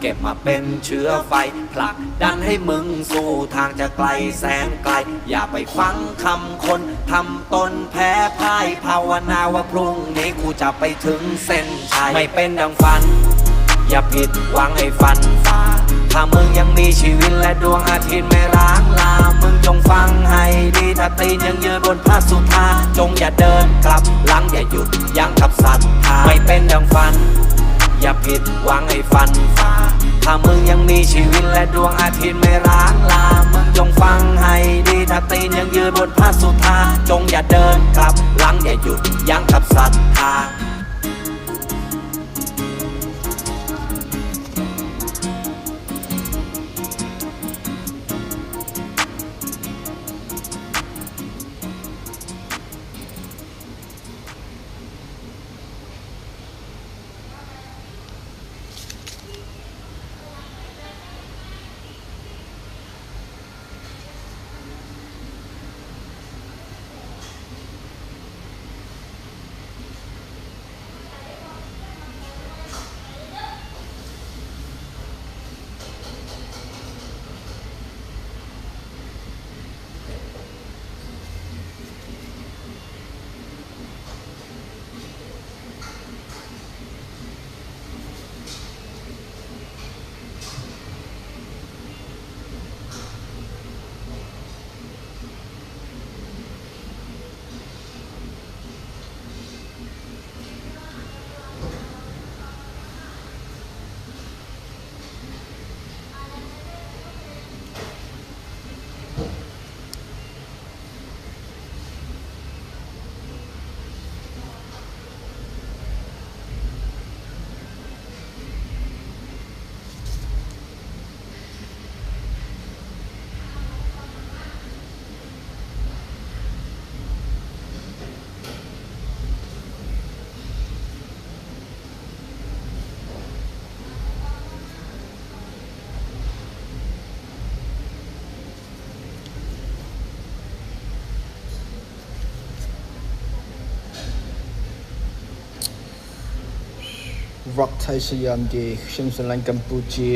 เก็บมาเป็นเชื้อไฟผลักดันให้มึงสู่ทางจะไกลแสนไกลอย่าไปฟังคำคนทำตนแพ้พ่ายภาวนาว่าพรุ่งนี้กูจะไปถึงเส้นชัยไม่เป็นดังฝันอย่าผิดหวังให้ฝันฝ่าถ้ามึงยังมีชีวิตและดวงอาทิตย์ไม่ร้างลามึงจงฟังให้ดีถ้าตีนยังยืนบนพระสุธาจงอย่าเดินกลับหลังอย่าหยุดยั้งกับศรัทธาไม่เป็นดังฝันอย่าผิดหวังให้ฝันฝ่าถ้ามึงยังมีชีวิตและดวงอาทิตย์ไม่ร้างลามึงจงฟังให้ดีถ้าตีนยังยืนบนพระสุธาจงอย่าเดินกลับหลังอย่าหยุดยั้งกับศรัทธาRock ไทยสยามดีខ្ញុំស្រឡាញ់កម្ពុជា